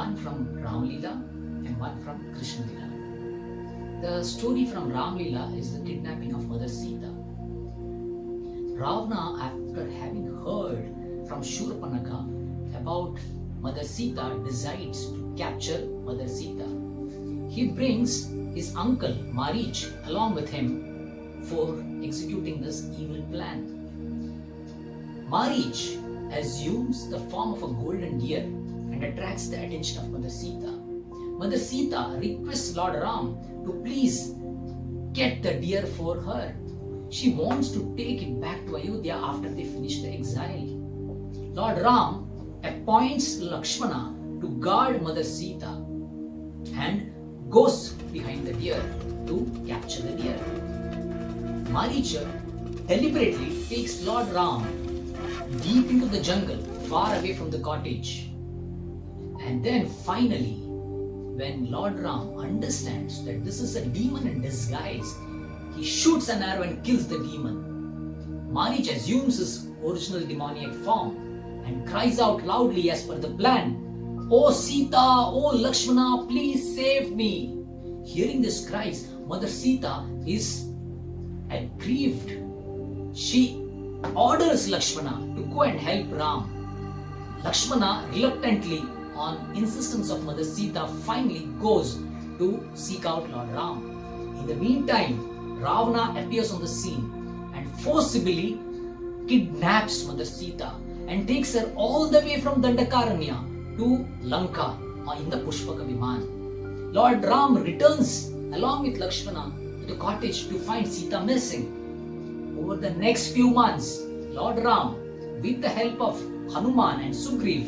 one from Ram Leela and one from Krishna Leela. The story from Ram Leela is the kidnapping of Mother Sita. Ravana, after having heard from Shurpanakha about Mother Sita, decides to capture Mother Sita. He brings his uncle Marich along with him for executing this evil plan. Marich assumes the form of a golden deer and attracts the attention of Mother Sita. Mother Sita requests Lord Ram to please get the deer for her. She wants to take it back to Ayodhya after they finish the exile. Lord Ram appoints Lakshmana to guard Mother Sita and goes behind the deer to capture the deer. Maricha deliberately takes Lord Ram deep into the jungle, far away from the cottage. And then finally, when Lord Ram understands that this is a demon in disguise, he shoots an arrow and kills the demon. Marich assumes his original demoniac form and cries out loudly as per the plan, "Oh Sita, oh Lakshmana, please save me." Hearing these cries, Mother Sita is aggrieved. She orders Lakshmana to go and help Ram. Lakshmana reluctantly, on insistence of Mother Sita, finally goes to seek out Lord Ram. In the meantime, Ravana appears on the scene and forcibly kidnaps Mother Sita and takes her all the way from Dandakaranya to Lanka in the Pushpaka Viman. Lord Ram returns along with Lakshmana to the cottage to find Sita missing. Over the next few months, Lord Ram, with the help of Hanuman and Sugriv,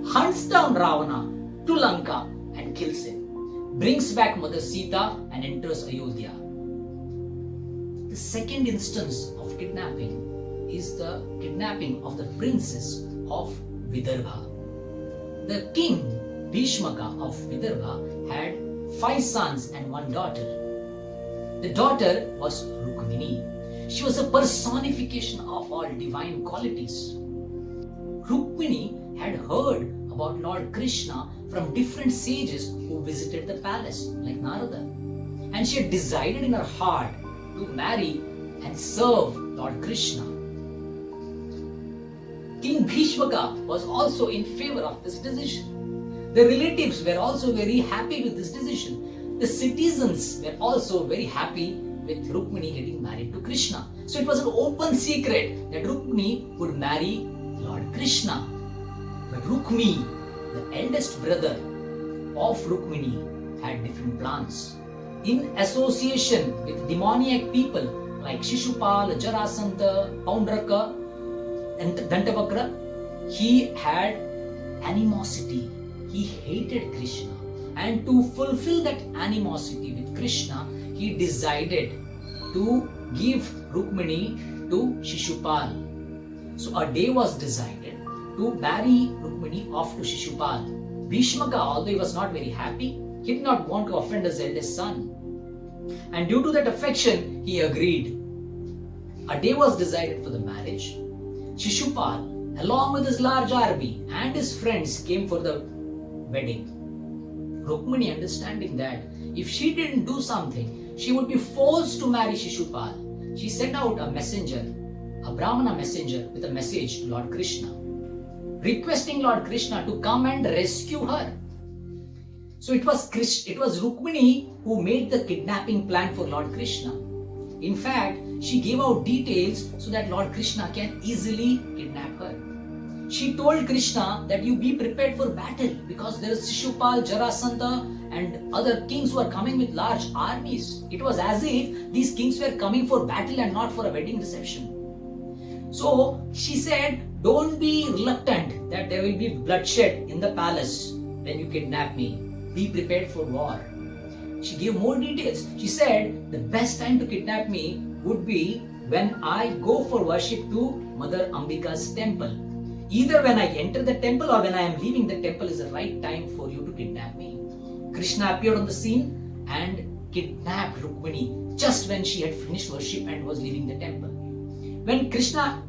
hunts down Ravana to Lanka and kills him, brings back Mother Sita and enters Ayodhya. The second instance of kidnapping is the kidnapping of the princess of Vidarbha. The king Bhishmaka of Vidarbha had 5 sons and 1 daughter. The daughter was Rukmini. She was a personification of all divine qualities. Rukmini had heard about Lord Krishna from different sages who visited the palace, like Narada. And she had decided in her heart to marry and serve Lord Krishna. King Bhishmaka was also in favor of this decision. The relatives were also very happy with this decision. The citizens were also very happy with Rukmini getting married to Krishna. So it was an open secret that Rukmini would marry Lord Krishna. But Rukmi, the eldest brother of Rukmini, had different plans. In association with demoniac people like Shishupal, Jarasandha, Paundraka, and Dantavakra, he had animosity. He hated Krishna. And to fulfill that animosity with Krishna, he decided to give Rukmini to Shishupal. So a day was decided to marry Rukmini off to Shishupal. Bhishmaka, although he was not very happy, he did not want to offend his eldest son. And due to that affection, he agreed. A day was decided for the marriage. Shishupal, along with his large army and his friends, came for the wedding. Rukmini, understanding that if she didn't do something, she would be forced to marry Shishupal, she sent out a messenger, a Brahmana messenger, with a message to Lord Krishna, requesting Lord Krishna to come and rescue her. So it was Rukmini who made the kidnapping plan for Lord Krishna. In fact, she gave out details so that Lord Krishna can easily kidnap her. She told Krishna that you be prepared for battle because there is Shishupal, Jarasandha and other kings who are coming with large armies. It was as if these kings were coming for battle and not for a wedding reception. So she said, don't be reluctant that there will be bloodshed in the palace when you kidnap me. Be prepared for war. She gave more details. She said the best time to kidnap me would be when I go for worship to Mother Ambika's temple. Either when I enter the temple or when I am leaving the temple is the right time for you to kidnap me. Krishna appeared on the scene and kidnapped Rukmini just when she had finished worship and was leaving the temple. When Krishna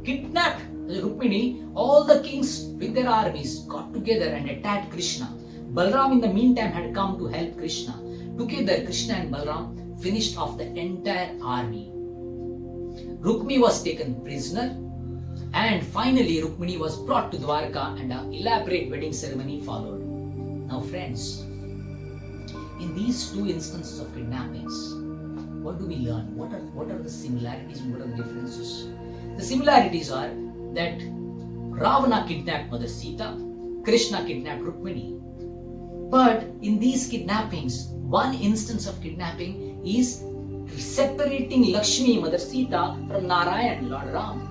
kidnapped Rukmini, all the kings with their armies got together and attacked Krishna. Balram in the meantime had come to help Krishna. Together, Krishna and Balram finished off the entire army. Rukmi was taken prisoner, and finally Rukmini was brought to Dwarka and an elaborate wedding ceremony followed. Now friends, in these two instances of kidnappings, what do we learn? What are the similarities and what are the differences? The similarities are that Ravana kidnapped Mother Sita, Krishna kidnapped Rukmini. But in these kidnappings, one instance of kidnapping is separating Lakshmi, Mother Sita, from Narayan, Lord Ram.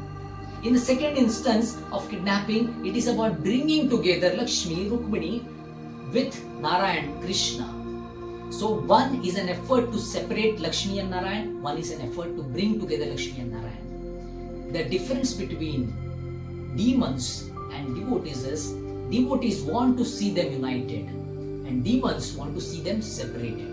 In the second instance of kidnapping, it is about bringing together Lakshmi, Rukmini with Narayan, Krishna. So one is an effort to separate Lakshmi and Narayan, one is an effort to bring together Lakshmi and Narayan. The difference between demons and devotees is devotees want to see them united and demons want to see them separated.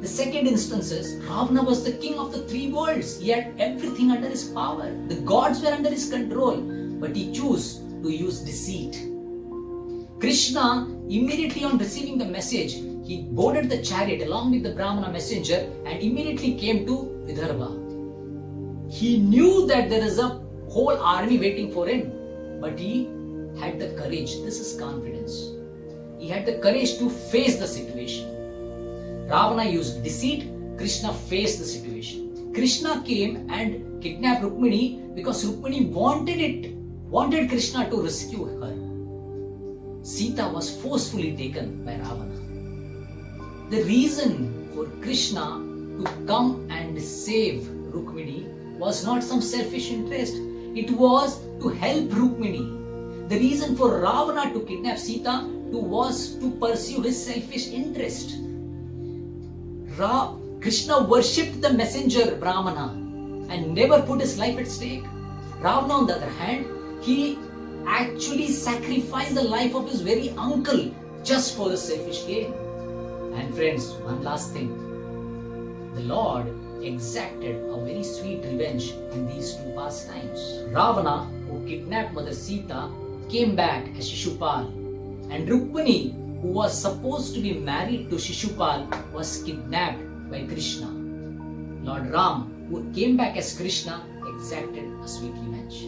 The second instance is Ravana was the king of the three worlds. He had everything under his power. The gods were under his control, but he chose to use deceit. Krishna, immediately on receiving the message, he boarded the chariot along with the Brahmana messenger and immediately came to Vidarbha. He knew that there is a whole army waiting for him, but he had the courage. This is confidence. He had the courage to face the situation. Ravana used deceit, Krishna faced the situation. Krishna came and kidnapped Rukmini because Rukmini wanted Krishna to rescue her. Sita was forcefully taken by Ravana. The reason for Krishna to come and save Rukmini was not some selfish interest. It was to help Rukmini. The reason for Ravana to kidnap Sita was to pursue his selfish interest. Krishna worshipped the messenger Brahmana and never put his life at stake. Ravana, on the other hand, he actually sacrificed the life of his very uncle just for the selfish gain. And friends, one last thing. The Lord exacted a very sweet revenge in these two past times. Ravana, who kidnapped Mother Sita, came back as Shishupal, and Rukmini, who was supposed to be married to Shishupal, was kidnapped by Krishna. Lord Ram, who came back as Krishna, exacted a sweet revenge.